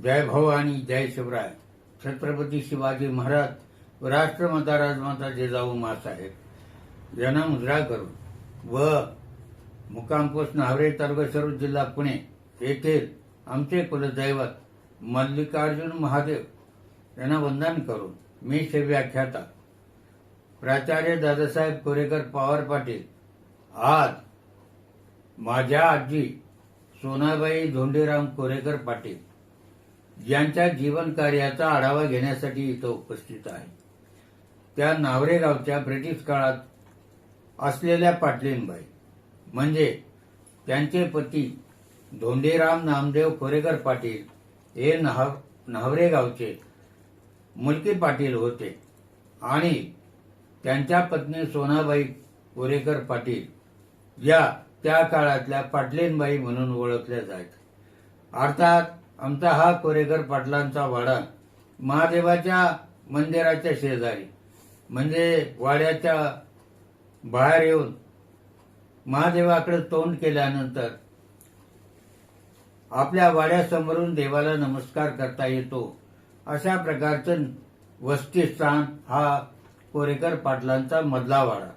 जय भवानी, जय शिवराय. छत्रपती शिवाजी महाराज व राष्ट्रमाता राजमाता जिजाऊ माँसाहेब यांना मुजरा करून व मुक्काम पोस्ट नाहरे, तालुका शिरूर, जिल्हा पुणे येथील आमचे कुलदैवत मल्लिकार्जुन महादेव यांना वंदन करून मी शिवव्याख्याता प्राचार्य दादासाहेब कोरेकर पवार पाटील आज माझ्या आजी सोनाबाई धोंडीराम कोरेकर पाटील यांच्या जीवन कार्याचा आढावा घेण्यासाठी इथं उपस्थित आहे. त्या नावरे गावच्या ब्रिटिश काळात असलेल्या पाटलीनबाई म्हणजे त्यांचे पती धोंडीराम नामदेव कोरेकर पाटील हे नावरे गावचे मुलकी पाटील होते आणि त्यांच्या पत्नी सोनाबाई कोरेकर पाटील या त्या काळातल्या पाटलीनबाई म्हणून ओळखल्या जायत. अर्थात आमचा हा कोरेकर पाटलांचा वाडा महादेवाच्या मंदिराच्या शेजारी म्हणजे वाड्याच्या बाहेर येऊन महादेवाकडे तोंड केल्यानंतर आपल्या वाड्यासमोरून देवाला नमस्कार करता येतो अशा प्रकारचं वसतिस्थान हा कोरेकर पाटलांचा मधला वाडा.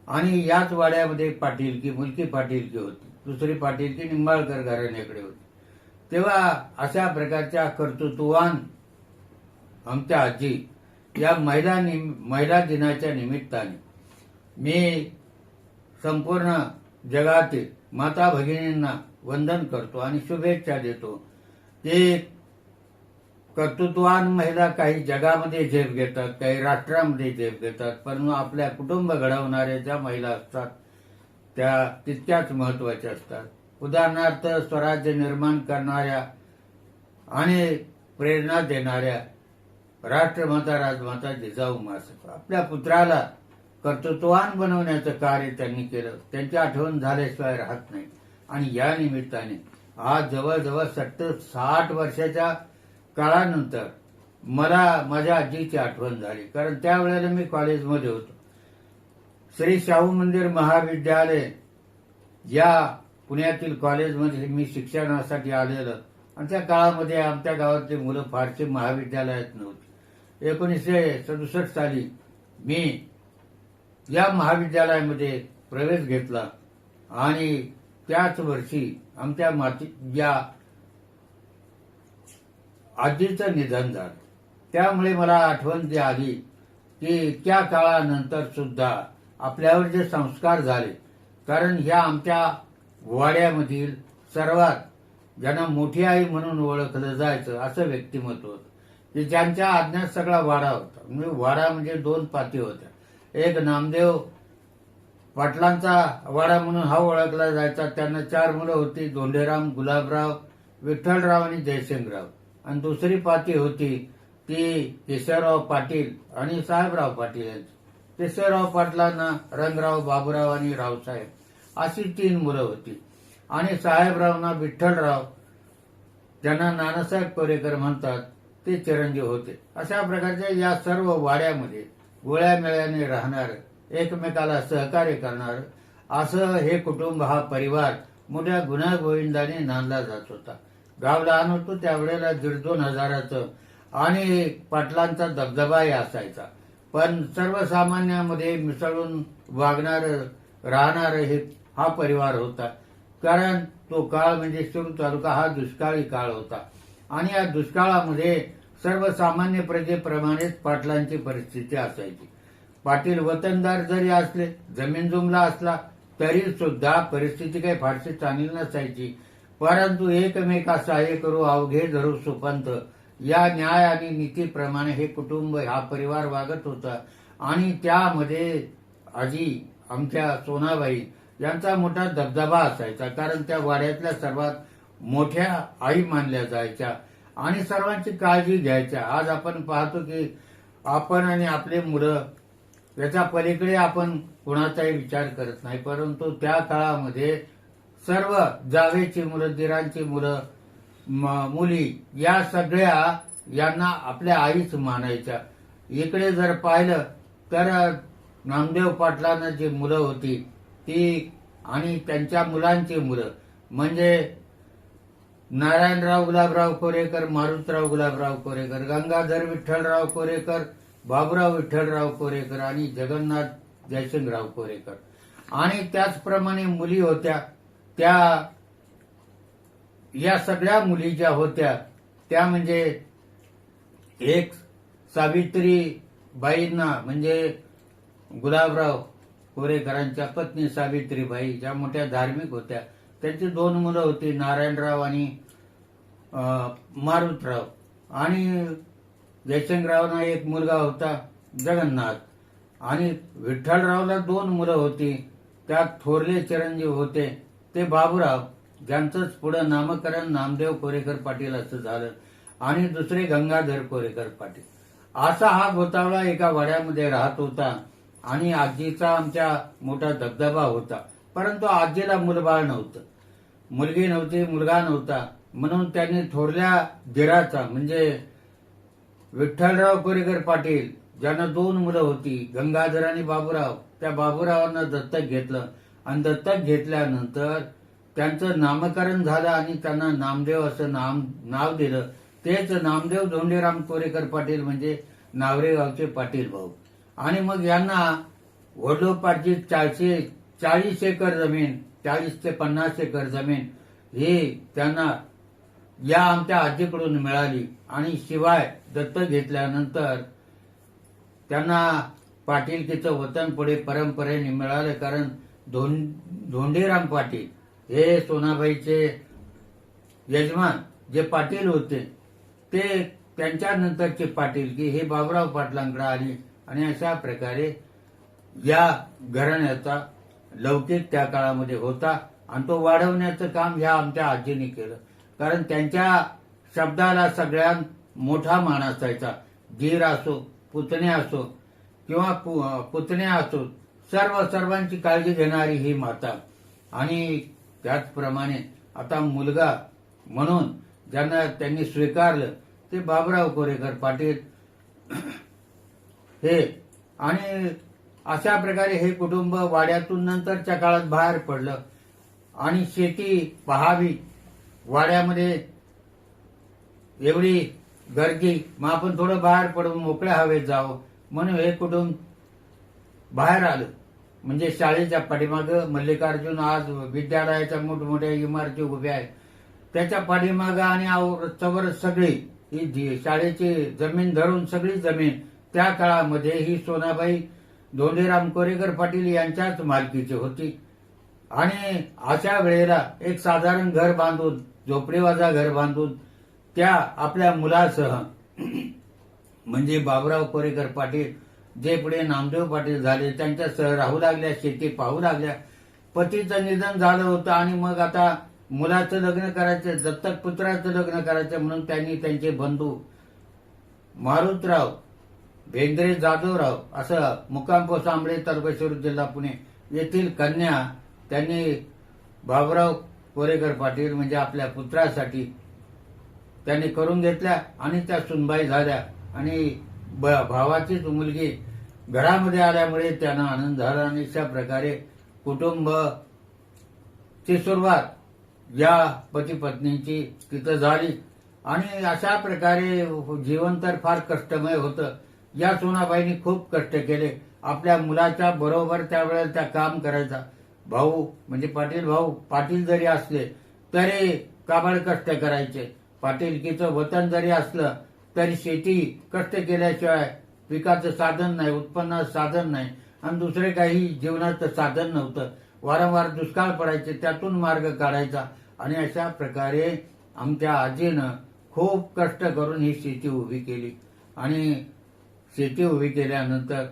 आणि याच वाड्यामध्ये पाटीलकी मुलकी पाटीलकी होती, दुसरी पाटीलकी निंबाळकर घराण्याकडे होती. तेव्हा अशा प्रकारच्या कर्तृत्ववान आमच्या आजी या महिला दिनाच्या निमित्ताने मी संपूर्ण जगातील माता भगिनींना वंदन करतो आणि शुभेच्छा देतो. ते कर्तृत्ववान महिला काही जगामध्ये झेप घेतात, काही राष्ट्रामध्ये झेप घेतात, पण आपल्या कुटुंब घडवणाऱ्या ज्या महिला असतात त्या तितक्याच महत्वाच्या असतात. उदाहरणार्थ स्वराज्य निर्माण करणाऱ्या आणि प्रेरणा देणाऱ्या राष्ट्रमाता राजमाता जिजाऊ माँसाहेब आपल्या पुत्राला कर्तृत्ववान बनवण्याचं कार्य त्यांनी केलं. त्यांची आठवण झाल्याशिवाय राहत नाही. आणि या निमित्ताने आज जवळजवळ 60 वर्षाच्या काळानंतर मला माझ्या आजीची आठवण झाली. कारण त्यावेळेला मी कॉलेजमध्ये होतो. श्री शाहू मंदिर महाविद्यालय या पुण्यातील कॉलेजमध्ये मी शिक्षणासाठी आलेलं आणि त्या काळामध्ये आमच्या गावातली मुलं फारशी महाविद्यालयात नव्हती. 1967 साली मी या महाविद्यालयामध्ये प्रवेश घेतला आणि त्याच वर्षी आमच्या या आजीचं निधन झालं. त्यामुळे मला आठवण जी आली की त्या काळानंतर सुद्धा आपल्यावर जे संस्कार झाले, कारण ह्या आमच्या वाड्यामधील सर्वात ज्यांना मोठी आई म्हणून ओळखलं जायचं असं व्यक्तिमत्व होतं की ज्यांच्या आज्ञात सगळा वाडा होता. म्हणजे वाडा म्हणजे 2 पाती होत्या. एक नामदेव पाटलांचा वाडा म्हणून हा ओळखला जायचा. त्यांना 4 मुलं होती, धोंडीराम, गुलाबराव, विठ्ठलराव आणि जयसिंगराव. आणि दुसरी पाती होती ती केशवराव पाटील आणि साहेबराव पाटील यांची. केशवराव पाटलांना रंगराव, बाबूराव आणि रावसाहेब अशी 3 मुलं होती. आणि साहेबरावना विठ्ठलराव, ज्यांना नानासाहेब कोरेकर म्हणतात, ते चिरंजीव होते. अशा प्रकारच्या या सर्व वाड्यामध्ये गोळ्यामेळ्याने राहणार, एकमेकाला सहकार्य करणार असं हे कुटुंब, हा परिवार मोठ्या गुण्यागोविंदाने नांदला जात होता. गाव लहान होतो त्यावेळेला 1,500-2 हजाराचं आणि पाटलांचा दबदबाही असायचा. पण सर्वसामान्यामध्ये मिसळून वागणार राहणार हा परिवार होता. कारण तो काळ म्हणजे शिरूर तालुका हा दुष्काळी काळ होता आणि या दुष्काळामध्ये सर्वसामान्य प्रजेप्रमाणेच पाटलांची परिस्थिती असायची. पाटील वतनदार जरी असले, जमीन जुमला असला तरी सुद्धा परिस्थिती काही फारशी चांगली नसायची. परंतु एकमेका सहाय्य करू अवघे धरू सुपंथ या न्याय आणि नीतीप्रमाणे हे कुटुंब, हा परिवार वागत होता. आणि त्यामध्ये आजी आमच्या सोनाबाई यांचा मोठा दबदबा असायचा. कारण त्या वाड्यातल्या सर्वात मोठ्या आई मानल्या जायच्या आणि सर्वांची काळजी घ्यायच्या. आज आपण पाहतो की आपण आणि आपले मुलं याच्या पलीकडे आपण कुणाचाही विचार करत नाही. परंतु त्या काळामध्ये सर्व जावेची मुलं, दिरांची मुलं, मुली या सगळ्या यांना आपल्या आईच मानायच्या. इकडे जर पाहिलं तर नामदेव पाटलांना जी मुलं होती ती आणि त्यांच्या मुलांची मुलं म्हणजे नारायणराव गुलाबराव कोरेकर, मारुतराव गुलाबराव कोरेकर, गंगाधर विठ्ठलराव कोरेकर, बाबुराव विठ्ठलराव कोरेकर आणि जगन्नाथ जयसिंगराव कोरेकर. आणि त्याचप्रमाणे मुली होत्या. त्या या सगळ्या मुली ज्या होत्या त्या म्हणजे एक सावित्रीबाईंना म्हणजे गुलाबराव कोरेकरांच्या पत्नी सावित्रीबाई ज्या मोठ्या धार्मिक होत्या. त्यांची 2 मुलं होती, नारायणराव आणि मारुतराव. आणि जयसिंगरावना एक मुलगा होता जगन्नाथ. आणि विठ्ठलरावला 2 मुलं होती. त्यात थोरले चिरंजीव होते ते बाबूराव, ज्यांचंच पुढं नामकरण नामदेव कोरेकर पाटील असं झालं. आणि दुसरे गंगाधर कोरेकर पाटील. असा हा गोतावळा एका वाड्यामध्ये राहत होता. आणि आजीचा आमच्या मोठा दबदबा होता. परंतु आजीला मुलबाळ नव्हतं, मुलगी नव्हती, मुलगा नव्हता. म्हणून त्यांनी थोरल्या दिराचा म्हणजे विठ्ठलराव कोरेकर पाटील ज्यांना 2 मुलं होती, गंगाधर आणि बाबूराव, त्या बाबूरावांना दत्तक घेतलं. आणि दत्तक घेतल्यानंतर त्यांचं नामकरण झालं आणि त्यांना नामदेव असं नाव दिलं. तेच नामदेव धोंडीराम कोरेकर पाटील म्हणजे नावरे गावचे पाटील भाऊ. आणि मग यांना वडिलोपार्जित 40 एकर जमीन, 40 ते 50 एकर जमीन ही त्यांना या आमच्या आजीकडून मिळाली. आणि शिवाय दत्तक घेतल्यानंतर त्यांना पाटीलकीचं वतन पुढे परंपरेने मिळालं. कारण धोंडीराम पाटील हे सोनाबाईचे यजमान जे पाटील होते ते त्यांच्यानंतरचे पाटीलकी हे बाबुराव पाटलांकडे आली. आणि अशा प्रकारे या घराण्याचा लौकिक त्या काळामध्ये होता. आणि तो वाढवण्याचं काम ह्या आमच्या आजीने केलं. कारण त्यांच्या शब्दाला सगळ्यात मोठा मान असायचा. दीर असो, पुतणे असो किंवा पुतण्या असो, सर्वांची काळजी घेणारी ही माता. आणि त्याचप्रमाणे आता मुलगा म्हणून ज्यांना त्यांनी स्वीकारलं ते बाबुराव कोरेकर पाटील हे. आणि अशा प्रकारे हे कुटुंब वाड्यातून नंतरच्या काळात बाहेर पडलं. आणि शेती पहावी वाड्यामध्ये एवढी गर्दी, मग आपण थोडं बाहेर पडून मोकळ्या हवेत जावं म्हणून हे कुटुंब बाहेर आलं. म्हणजे शाळेच्या पाठीमागं मल्लिकार्जुन आज विद्यालयाच्या मोठमोठ्या इमारती उभ्या आहेत, त्याच्या पाठीमागं आणि रस्त्यावर सगळी ही शाळेची जमीन धरून सगळी जमीन त्या काळामध्ये ही सोनाबाई धोंडीराम कोरेकर पाटील यांच्याच मालकीची होती. आणि अशा वेळेला एक साधारण घर बांधून, झोपडीवाजा घर बांधून त्या आपल्या मुलासह म्हणजे बाबुराव कोरेकर पाटील जे पुढे नामदेव पाटील झाले त्यांच्यासह राहू लागल्या, शेती पाहू लागल्या. पतीचं निधन झालं होतं आणि मग आता मुलाचं लग्न करायचं, दत्तक पुत्राचं लग्न करायचं म्हणून त्यांनी त्यांचे बंधू मारुतराव भेंद्रे जाधवराव असं मुक्काम पोस्ट आंबळे तालुका शिरूर जिल्हा पुणे येथील कन्या त्यांनी बाबुराव कोरेकर पाटील म्हणजे आपल्या पुत्रासाठी त्यांनी करून घेतल्या. आणि त्या सुनबाई झाल्या. आणि भावाचीच मुलगी घरामध्ये आल्यामुळे त्यांना आनंद झाला. आणि अशा प्रकारे कुटुंबाची सुरुवात या पती पत्नींची तिथं झाली. आणि अशा प्रकारे जीवन तर फार कष्टमय होतं. या सोनाबाईंनी खूप कष्ट केले. आपल्या मुलाच्या बरोबर त्यावेळेला त्या काम करायचा. भाऊ म्हणजे पाटील भाऊ पाटील जरी असले तरी काबाड कष्ट करायचे. पाटीलकीचं वतन जरी असलं तरी शेती कष्ट केल्याशिवाय पिकाचं साधन नाही, उत्पन्नाचं साधन नाही आणि दुसरे काही जीवनाचं साधन नव्हतं. वारंवार दुष्काळ पडायचे, त्यातून मार्ग काढायचा. आणि अशा प्रकारे आमच्या आजीनं खूप कष्ट करून ही शेती उभी केली. आणि शेती उभी केल्यानंतर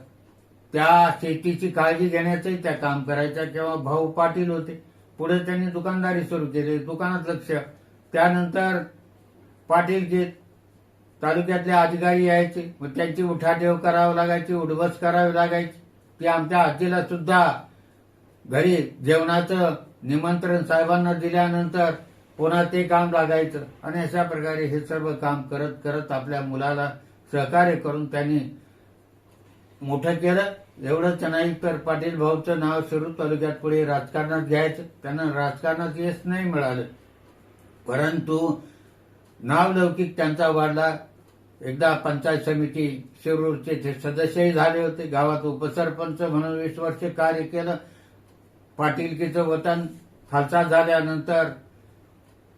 त्या शेतीची काळजी घेण्याचंही त्या काम करायच्या. तेव्हा भाऊ पाटील होते. पुढे त्यांनी दुकानदारी सुरू केली, दुकानात लक्ष. त्यानंतर पाटीलकीत तालुक्यातले अधिकारी यायचे, मग त्यांची उठाठेव करावी लागायची, उठबस करावी लागायची. ती आमच्या आजीला सुद्धा घरी जेवणाचं निमंत्रण साहेबांना दिल्यानंतर पुन्हा ते काम लागायचं. आणि अशा प्रकारे हे सर्व काम करत करत आपल्या मुलाला सहकार्य करून त्यांनी मोठं केलं. एवढंच नाही तर पाटील भाऊचं नाव शिरूर तालुक्यात पुढे राजकारणात घ्यायचं. त्यांना राजकारणात यश नाही मिळालं. परंतु नावलौकिक त्यांचा वाढला. एकदा पंचायत समिती शिरूरचे ते सदस्यही झाले होते. गावात उपसरपंच म्हणून 20 वर्ष कार्य केलं. पाटीलकीचं वतन खालसा झाल्यानंतर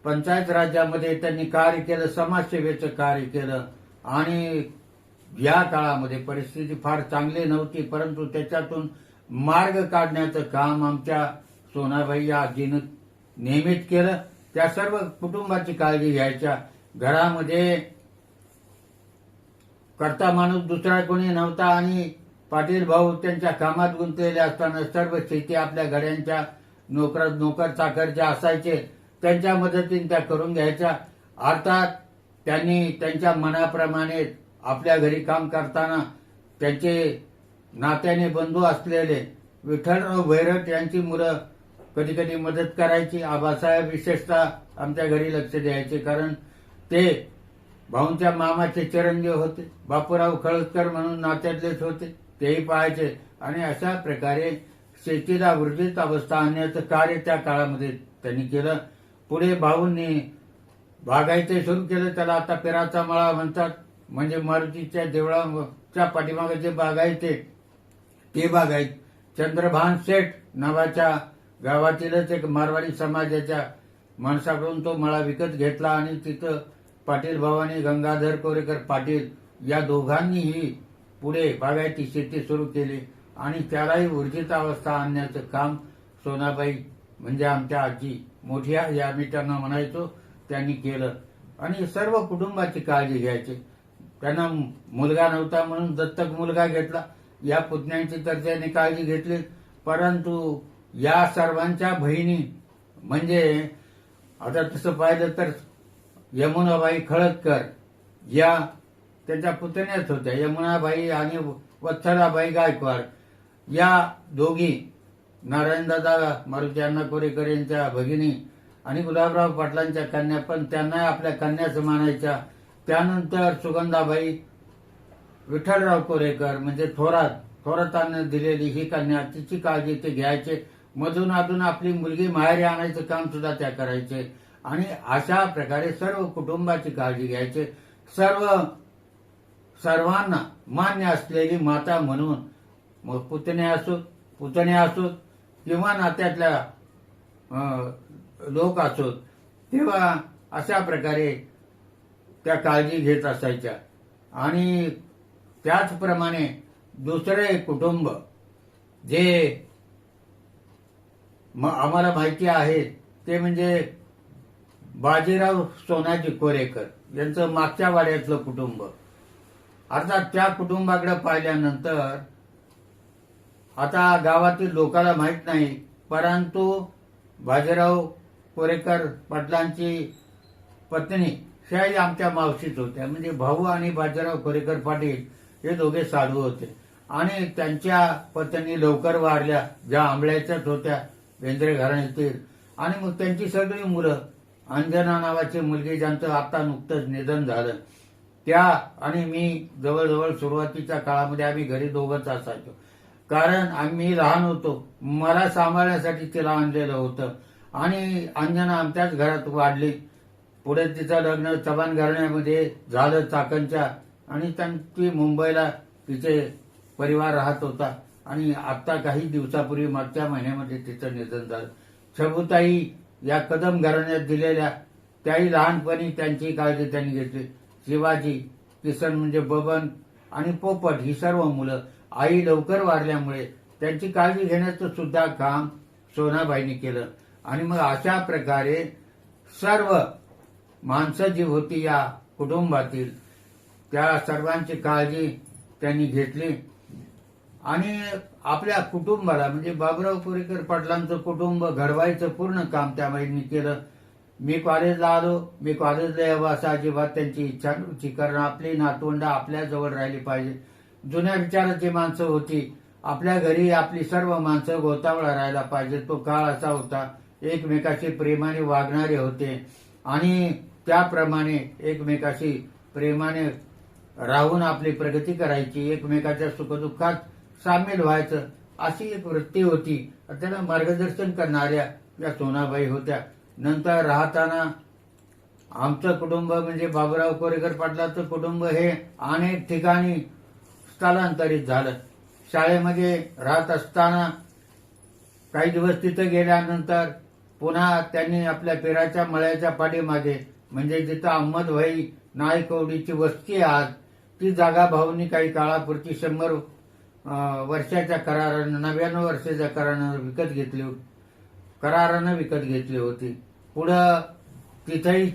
पंचायत राज्यामध्ये त्यांनी कार्य केलं, समाजसेवेचं कार्य केलं. आणि या काळामध्ये परिस्थिती फार चांगली नव्हती, परंतु त्याच्यातून मार्ग काढण्याचं काम आमच्या सोनाबाई या आजीनं नेहमीच केलं. त्या सर्व कुटुंबाची काळजी घ्यायच्या. घरामध्ये करता माणूस दुसरा कोणी नव्हता आणि पाटील भाऊ त्यांच्या कामात गुंतलेले असताना सर्व शेती आपल्या गड्यांच्या नोकर चाकर जे असायचे त्यांच्या मदतीने त्या करून घ्यायच्या. अर्थात त्यांनी त्यांच्या मनाप्रमाणे आपल्या घरी काम करताना त्यांचे नात्याने बंधू असलेले विठ्ठलराव भैरट यांची मुलं कधी कधी मदत करायची. आबासाहेब विशेषतः आमच्या घरी लक्ष द्यायचे, कारण ते भाऊंच्या मामाचे चिरंजीव होते. बापूराव खळसकर म्हणून नात्यातलेच होते, तेही पाहायचे. आणि अशा प्रकारे शेतीला ऊर्जित अवस्था आणण्याचं कार्य त्या काळामध्ये त्यांनी केलं. पुढे भाऊंनी बागायते सुरू केलं. त्याला आता पेराचा मळा म्हणतात. म्हणजे मारुतीच्या देवळाच्या पाठीमागे जे बागायते ते बागायत. चंद्रभान शेठ नावाच्या गावातीलच एक मारवाडी समाजाच्या माणसाकडून तो मळा विकत घेतला आणि तिथं पाटील भावानी गंगाधर कोरेकर पाटील या दोघांनीही पुढे बागायती शेती सुरू केली आणि त्यालाही ऊर्जित अवस्था आणण्याचं काम सोनाबाई म्हणजे आमच्या आजी मोठ्या या आम्ही त्यांना म्हणायचो त्यांनी केलं. आणि सर्व कुटुंबाची काळजी घ्यायची. त्यांना मुलगा नव्हता म्हणून दत्तक मुलगा घेतला. या पुतण्यांची तर त्यांनी काळजी घेतली, परंतु या सर्वांच्या बहिणी म्हणजे आता तसं पाहिलं तर यमुनाबाई खळदकर या त्यांच्या पुतण्याच होत्या. यमुनाबाई आणि वत्सलाबाई गायकवाड या दोघी नारायणदादा मारुती अण्णा कोरेकर यांच्या भगिनी आणि गुलाबराव पाटलांच्या कन्या, पण त्यांना आपल्या कन्याच मानायच्या. त्यानंतर सुगंधाबाई विठ्ठलराव कोरेकर म्हणजे थोरातांना दिलेली ही कन्या, तिची काळजी ते घ्यायचे. मधून अधून आपली मुलगी माहेरी आणायचं काम सुद्धा त्या करायचे. आणि अशा प्रकारे सर्व कुटुंबाची काळजी घ्यायचे. सर्वांना मान्य असलेली माता म्हणून मग पुतणे असोत किंवा नात्यातल्या लोक असोत, तेव्हा अशा प्रकारे त्या काळजी घेत असायच्या. आणि त्याचप्रमाणे दुसरे कुटुंब जे आम्हाला माहिती आहे ते म्हणजे बाजीराव सोनाजी कोरेकर यांचं मागच्या वाड्यातलं कुटुंब. अर्थात त्या कुटुंबाकडे पाहिल्यानंतर आता गावातील लोकांना माहीत नाही, परंतु बाजीराव कोरेकर पाटलांची पत्नी ह्याही आमच्या मावशीच होत्या. म्हणजे भाऊ आणि बाजीराव कोरेकर पाटील हे दोघे साधू होते. आणि त्यांच्या पत्नी लवकर वारल्या, ज्या आंबळ्याच्याच होत्या बेंद्रे घराण्यातील. आणि मग त्यांची सगळी मुलं, अंजना नावाची मुलगी ज्यांचं आता नुकतंच निधन झालं, त्या आणि मी जवळजवळ सुरुवातीच्या काळामध्ये आम्ही घरी दोघंच असायचो, कारण आम्ही लहान होतो. मला सांभाळण्यासाठी तिला आणलेलं होतं. आणि अंजना आमच्याच घरात वाढली. पुढे तिचं लग्न चव्हाण घराण्यामध्ये झालं चाकणच्या, आणि ती मुंबईला तिचे परिवार राहत होता. आणि आता काही दिवसापूर्वी मागच्या महिन्यामध्ये तिचं निधन झालं. छबुताई या कदम घराण्यात दिलेल्या, त्याही लहानपणी त्यांची काळजी त्यांनी घेतली. शिवाजी, किसन म्हणजे बबन आणि पोपट ही सर्व मुलं आई लवकर वारल्यामुळे त्यांची काळजी घेण्याचं सुद्धा काम सोनाबाईंनी केलं. आणि मग अशा प्रकारे सर्व माणसं जी होती या कुटुंबातील, त्या सर्वांची काळजी त्यांनी घेतली. आणि आपल्या कुटुंबाला म्हणजे बाबुराव कोरेकर पाटलांचं कुटुंब घडवायचं पूर्ण काम त्या बाईंनी केलं. मी कॉलेजला आलो, मी कॉलेजला यावं असं अजिबात त्यांची इच्छा नव्हती, कारण आपली नातवंड आपल्या जवळ राहिली पाहिजे. जुन्या विचाराची माणसं होती. आपल्या घरी आपली सर्व माणसं गोतावळा राहायला पाहिजे. तो काळ असा होता, एकमेकाशी प्रेमाने वागणारे होते आणि त्याप्रमाणे एकमेकाशी प्रेमाने राहून आपली प्रगती करायची, एकमेकाच्या सुखदुःखात सामील व्हायचं, अशी एक वृत्ती होती. त्यांना मार्गदर्शन करणाऱ्या या सोनाबाई होत्या. नंतर राहताना आमचं कुटुंब म्हणजे बाबूराव कोरेकर पाटलाचं कुटुंब हे अनेक ठिकाणी स्थलांतरित झालं. शाळेमध्ये राहत असताना काही दिवस तिथे गेल्यानंतर पुन्हा त्यांनी आपल्या पेराच्या मळ्याच्या पाठीमागे म्हणजे जिथं अहमदभाई नायकवडीची वस्ती आहे आज, ती जागा भाऊंनी काही काळापुरती 100 वर्षाच्या करारानं 99 वर्षाच्या करारानं विकत घेतली होती. पुढं तिथेही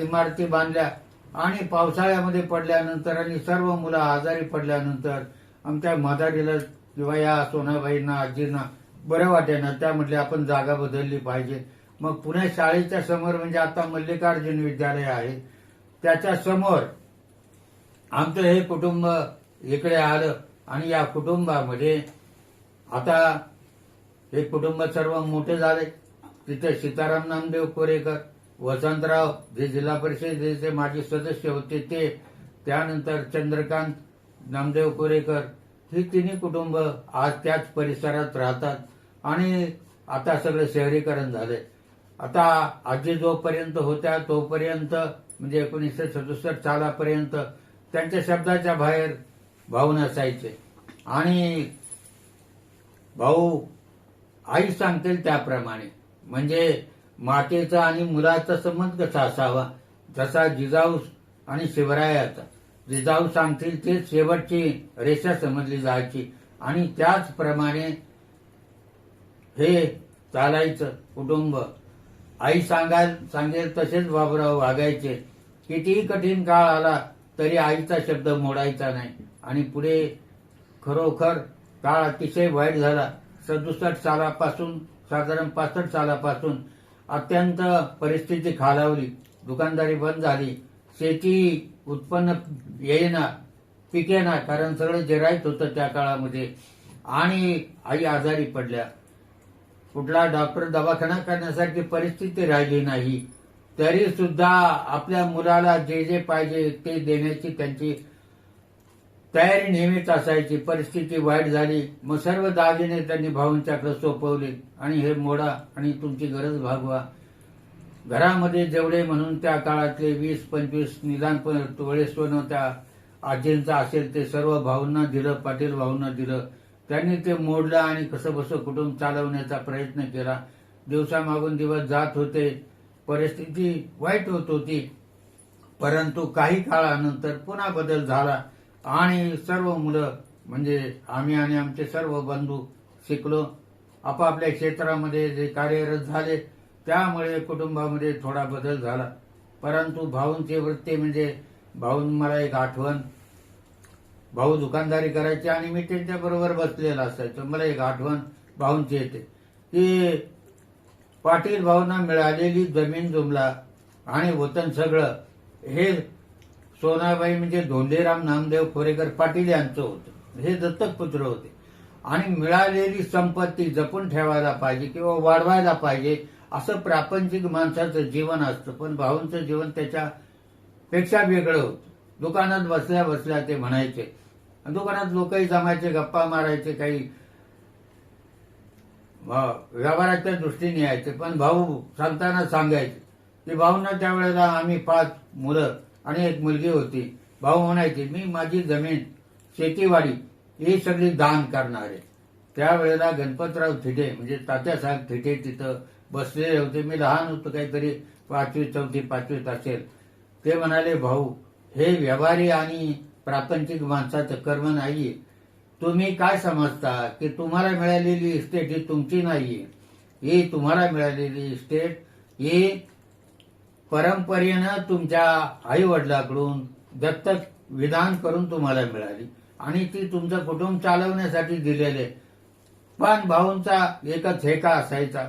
इमारती बांधल्या आणि पावसाळ्यामध्ये पडल्यानंतर आणि सर्व मुलं आजारी पडल्यानंतर आमच्या म्हातारीला किंवा या सोनाबाईंना आजींना बरं वाटेना. त्या म्हटल्या आपण जागा बदलली पाहिजे. मग पुणे शाळेच्या समोर म्हणजे आता मल्लिकार्जुन विद्यालय आहे त्याच्या समोर आमचं हे कुटुंब इकडे आलं आणि या कुटुंबामध्ये आता हे कुटुंब सर्व मोठे झाले. तिथे सीताराम नामदेव कोरेकर, वसंतराव जे जिल्हा परिषदेचे माजी सदस्य होते ते, त्यानंतर चंद्रकांत नामदेव कोरेकर, ही तिन्ही कुटुंब आज त्याच परिसरात राहतात आणि आता सगळं शहरीकरण झालंय. आता आजी जोपर्यंत होत्या तोपर्यंत म्हणजे 1967 सालापर्यंत त्यांच्या शब्दाच्या बाहेर भाऊ नसायचे आणि भाऊ आई सांगतील त्याप्रमाणे म्हणजे मातेचा आणि मुलाचा संबंध कसा असावा, जसा जिजाऊ आणि शिवरायाचा. जिजाऊ सांगतील ते शेवटची रेषा समजली जायची आणि त्याचप्रमाणे हे चालायचं कुटुंब. आई सांगेल तसेच बाबूराव वागायचे. कितीही कठीण काळ आला तरी आईचा शब्द मोडायचा नाही आणि पुढे खरोखर काळ अतिशय वाईट झाला. 67 सालापासून साधारण 65 सालापासून अत्यंत परिस्थिती खालावली. दुकानदारी बंद झाली, शेती उत्पन्न येईना, पिकेना, कारण सगळं जिरायत होतं त्या काळामध्ये आणि आई आजारी पडल्या. कुठला डॉक्टर दवाखाना करण्यासारखी परिस्थिती राहिली नाही. तरी सुद्धा आपल्या मुलाला जे जे पाहिजे ते देण्याची त्यांची तयारी नेहमीच असायची. परिस्थिती वाईट झाली मग सर्व दागिने त्यांनी भाऊंच्याकडे सोपवले आणि हे मोडा आणि तुमची गरज भागवा. घरामध्ये जेवढे म्हणून त्या काळातले 20-25 निदान तोळे सोनं त्या आजींचं असेल ते सर्व भाऊंना दिलं, पाटील भाऊंना दिलं. त्यांनी ते मोडलं आणि कसं बसं कुटुंब चालवण्याचा प्रयत्न केला. दिवसामागून दिवस जात होते, परिस्थिती वाईट होत होती. परंतु काही काळानंतर पुन्हा बदल झाला आणि सर्व मुलं म्हणजे आम्ही आणि आमचे सर्व बंधू शिकलो, आपापल्या क्षेत्रामध्ये जे कार्यरत झाले. त्यामुळे कुटुंबामध्ये थोडा बदल झाला. परंतु भाऊंची वृत्ती म्हणजे मला एक आठवण, भाऊ दुकानदारी करायचे आणि मी त्यांच्या बरोबर बसलेला असायचो. मला एक आठवण भाऊंची येते की पाटील भाऊंना मिळालेली जमीन जुमला आणि वतन सगळं हे सोनाबाई म्हणजे धोंडीराम नामदेव कोरेकर पाटील यांचं होतं. हे दत्तक पुत्र होते आणि मिळालेली संपत्ती जपून ठेवायला पाहिजे किंवा वाढवायला पाहिजे असं प्रापंचिक माणसाचं जीवन असतं. पण भाऊंचं जीवन त्याच्यापेक्षा वेगळं होतं. दुकानात बसल्या बसल्या ते म्हणायचे, दुकानात लोकही जमायचे, गप्पा मारायचे, काही व्यवहाराच्या दृष्टीने यायचे. पण भाऊ सांगताना सांगायचे की भाऊंना त्यावेळेला आम्ही 5 मुलं आणि एक मुलगी होती. भाऊ म्हणायचे मी माझी जमीन, शेतीवाडी ही सगळी दान करणार आहे. त्यावेळेला गणपतराव थिटे म्हणजे तात्यासाहेब थिटे तिथं बसलेले होते. मी लहान होतो, काहीतरी 5वी 4थी 5वीत असेल. ते म्हणाले भाऊ हे व्यवहारी आणि प्रापंचिक माणसाचं कर्म नाहीये. तुम्ही काय समजता की तुम्हाला मिळालेली इस्टेट ही तुमची नाहीये. ही तुम्हाला मिळालेली इस्टेट ही परंपरेनं तुमच्या आई वडिलांकडून दत्तक विधान करून तुम्हाला मिळाली आणि ती तुमचं कुटुंब चालवण्यासाठी दिलेले. पण भाऊंचा एकच हेका असायचा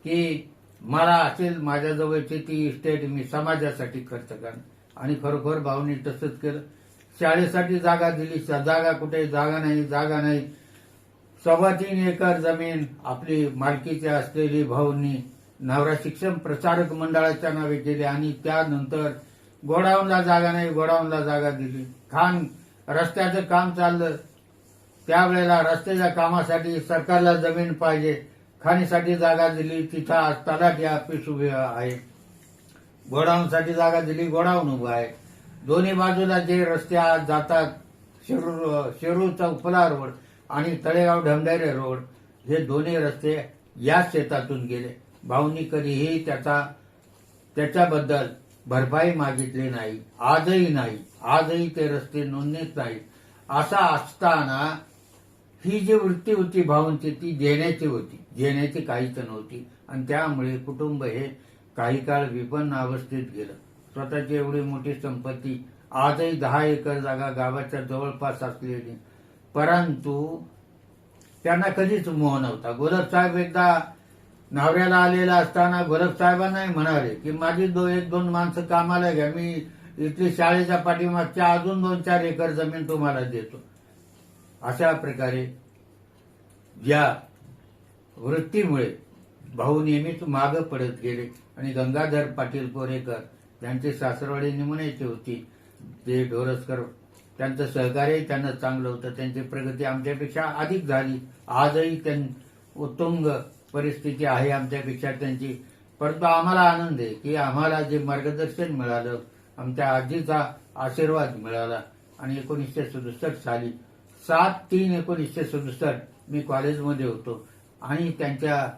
की मला असेल माझ्याजवळची ती इस्टेट मी समाजासाठी खर्च करणार आणि खरोखर भाऊंनी तसंच केलं. शाळेसाठी जागा दिली, जागा कुठे, जागा नाही. 3.25 एकर जमीन आपली मालकीची असलेली भाऊंनी नवरा शिक्षण प्रसारक मंडळाच्या नावे केली आणि त्यानंतर गोडाऊनला जागा नाही, गोडाऊनला जागा दिली. रस्त्याचं काम चाललं, त्यावेळेला रस्त्याच्या कामासाठी सरकारला जमीन पाहिजे, खाणीसाठी जागा दिली. तिथं आज तलाठी ऑफिस उभे आहे. गोडाऊनसाठी जागा दिली, गोडाऊन उभं आहे. दोन्ही बाजूला जे रस्ते आज जातात, शिरूरचा उपला रोड आणि तळेगाव ढमढेरे रोड, हे दोन्ही रस्ते याच शेतातून गेले. भाऊंनी कधीही त्याच्याबद्दल भरपाई मागितली नाही, आजही नाही. आजही ते रस्ते नोंदणीत नाहीत. असा असताना ही जी वृत्ती होती भाऊंची, ती देण्याची होती, घेण्याची काहीच नव्हती. आणि त्यामुळे कुटुंब हे काही काळ विपन्न अवस्थेत गेलं. स्वतःची एवढी मोठी संपत्ती, आजही 10 एकर जागा गावाच्या जवळपास असलेली, परंतु त्यांना कधीच मोह नव्हता. गोलकसाहेब एकदा नवऱ्याला आलेला असताना गोलकसाहेबांनाही म्हणाले की माझी 1-2 माणसं कामाला घ्या, मी इथली शाळेच्या पाठीमागच्या अजून 2-4 एकर जमीन तुम्हाला देतो. अशा प्रकारे या वृत्तीमुळे भाऊ नेहमीच मागं पडत गेले. आणि गंगाधर पाटील कोरेकर त्यांची सासरवाडी निमण्याची होती, ते ढोरसकर, त्यांचं सहकार्य त्यांना चांगलं होतं. त्यांची प्रगती आमच्यापेक्षा अधिक झाली. आजही उत्तुंग परिस्थिती आहे आमच्यापेक्षा त्यांची. परंतु आम्हाला आनंद आहे की आम्हाला जे मार्गदर्शन मिळालं, आमच्या आजीचा आशीर्वाद मिळाला. आणि 1967 साली 7/3/1967 मी कॉलेजमध्ये होतो आणि त्यांच्या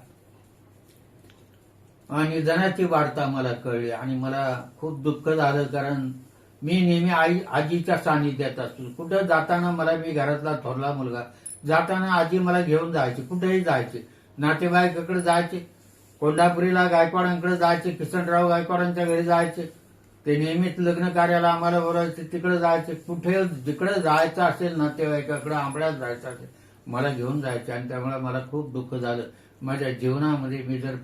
निधनाची वार्ता मला कळली आणि मला खूप दुःख झालं. कारण मी नेहमी आजीच्या सानिध्यात असतो. कुठं जाताना मी घरातला थोरला मुलगा, जाताना आजी मला घेऊन जायची, कुठेही जायचे. नातेवाईकाकडे जायचे, कोल्हापुरीला गायकवाडांकडे जायचे, किसनराव गायकवाडांच्या घरी जायचे. ते नेहमीच लग्न कार्याला आम्हाला बोलायचे, तिकडे जायचे. कुठे जिकडे जायचं असेल नातेवाईकाकडे, आंबळ्यात जायचं असेल, मला घेऊन जायचे. आणि त्यामुळे मला खूप दुःख झालं. माझ्या जीवनामध्ये मी जर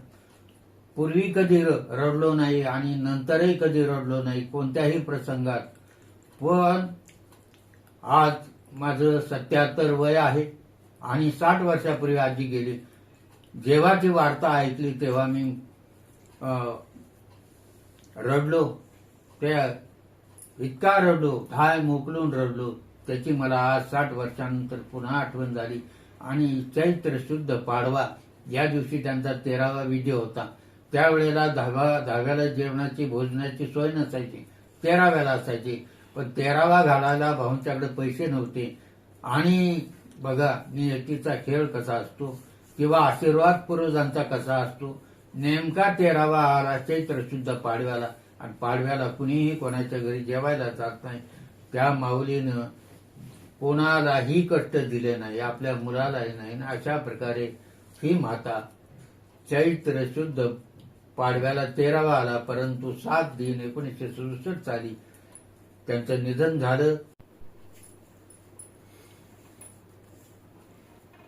पूर्वी कधी रडलो नाही आणि नंतरही कधी रडलो नाही कोणत्याही प्रसंगात. पण आज माझं 77 वय आहे आणि 60 वर्षापूर्वी आजी गेली. जेव्हा ती वार्ता ऐकली तेव्हा मी रडलो. त्या इतका रडलो, ठाय मोकलून रडलो. त्याची मला आज 60 वर्षांनंतर पुन्हा आठवण झाली. आणि चैत्र शुद्ध पाडवा या दिवशी त्यांचा 13वा विधी होता. त्यावेळेला 10व्याला जेवणाची भोजनाची सोय नसायची, 13व्याला असायची. पण 13वा घालायला भाऊंच्याकडे पैसे नव्हते. आणि बघा नियतीचा खेळ कसा असतो किंवा आशीर्वाद पूर्वजांचा कसा असतो. नेमका 13वा आला चैत्र शुद्ध पाडव्याला, आणि पाडव्याला कुणीही कोणाच्या घरी जेवायला जात नाही. त्या माऊलीनं कोणालाही कष्ट दिले नाही, आपल्या मुलालाही नाही. अशा प्रकारे ही माता चैत्र शुद्ध पाडव्याला 13वा आला, परंतु 7/3/1967 साली त्यांचं निधन झालं.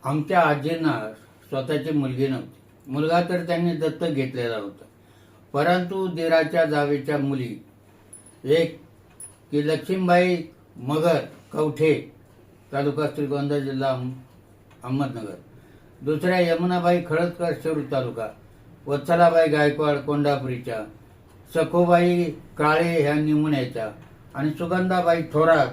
आमच्या आजींना स्वतःची मुलगी नव्हती. मुलगा तर त्यांनी दत्तक घेतलेला होता. परंतु दिराच्या जावेच्या मुली, एक की लक्ष्मीबाई मगर कवठे, तालुका श्रीगोंदा, जिल्हा अहमदनगर. दुसऱ्या यमुनाबाई खळदकर, शिरूर तालुका. वत्सलाबाई गायकवाड कोंडापुरीच्या. सखोबाई काळे ह्या निमुण्याच्या. आणि सुगंधाबाई थोरात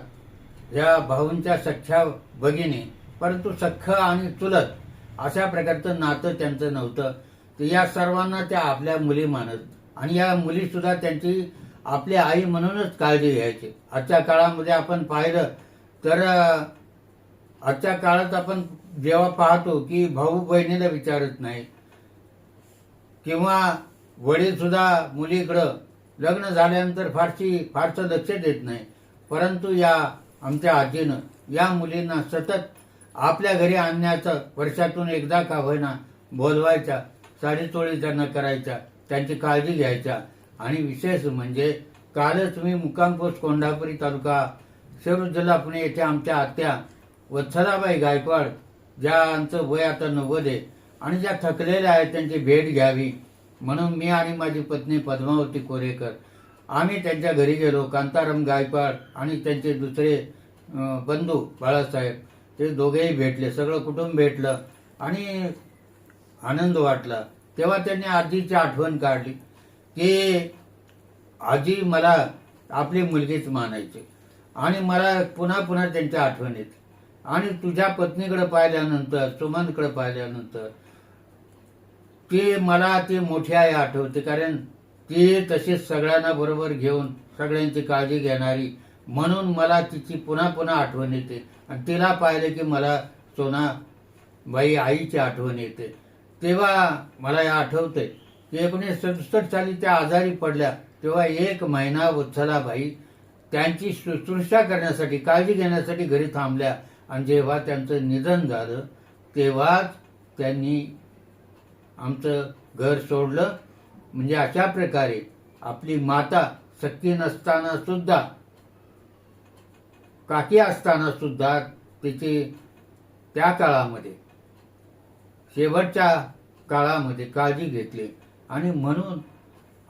ह्या भाऊंच्या सख्या भगिनी. परंतु सख्ख आणि चुलत अशा प्रकारचं नातं त्यांचं नव्हतं. तर या सर्वांना त्या आपल्या मुली मानत. आणि या मुली सुद्धा त्यांची आपली आई म्हणूनच काळजी घ्यायची. आजच्या काळामध्ये आपण पाहिलं तर आजच्या काळात आपण जेव्हा पाहतो की भाऊ बहिणीला विचारत नाही किंवा वडील सुद्धा मुलीकडं लग्न झाल्यानंतर फारसं लक्ष देत नाही. परंतु या आमच्या आजीनं या मुलींना सतत आपल्या घरी आणण्याचं, वर्षातून एकदा का होईना बोलवायच्या, साडीचोळी त्यांना करायच्या, त्यांची काळजी घ्यायच्या. आणि विशेष म्हणजे कालच मी मुक्काम पोस्ट कोंढापुरी, तालुका शिरूर, जिल्हा पुणे येथे आमच्या आत्या वत्सलाबाई गायकवाड, ज्यांचं वय आता 90 आहे आणि ज्या थकलेल्या आहेत, त्यांची भेट घ्यावी म्हणून मी आणि माझी पत्नी पद्मावती कोरेकर आम्ही त्यांच्या घरी गेलो. कांताराम गायकवाड आणि त्यांचे दुसरे बंधू बाळासाहेब, ते दोघेही भेटले. सगळं कुटुंब भेटलं आणि आनंद वाटला. तेव्हा त्यांनी आजीची आठवण काढली की आजी मला आपली मुलगीच मानायची आणि मला पुन्हा पुन्हा त्यांच्या आठवण येते. आणि तुझ्या पत्नीकडे पाहिल्यानंतर, सुमनकडे पाहिल्यानंतर ती मला ती मोठी आई आठवते. कारण ती तशीच सगळ्यांना बरोबर घेऊन सगळ्यांची काळजी घेणारी, म्हणून मला तिची पुन्हा पुन्हा आठवण येते. आणि तिला पाहिले की मला सोनाबाई आईची आठवण येते. तेव्हा मला हे आठवतंय की 1967 साली त्या आजारी पडल्या, तेव्हा 1 महिना वत्सलाबाई त्यांची शुश्रूषा करण्यासाठी, काळजी घेण्यासाठी घरी थांबल्या. आणि जेव्हा त्यांचं निधन झालं तेव्हाच त्यांनी आमचं घर सोडलं. म्हणजे अशा प्रकारे आपली माता सख्खी नसताना सुद्धा, काकी असताना सुद्धा तिची त्या काळामध्ये, शेवटच्या काळामध्ये काळजी घेतली. आणि म्हणून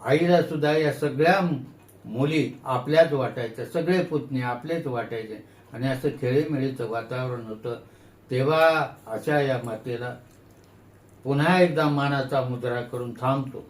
आईला सुद्धा या सगळ्या मुली आपल्याच वाटायच्या, सगळे पुतणे आपलेच वाटायचे. आणि असं खेळीमेळीचं वातावरण होतं. तेव्हा अशा या मातेला पुन्हा एकदा मानाचा मुजरा करून थांबतो.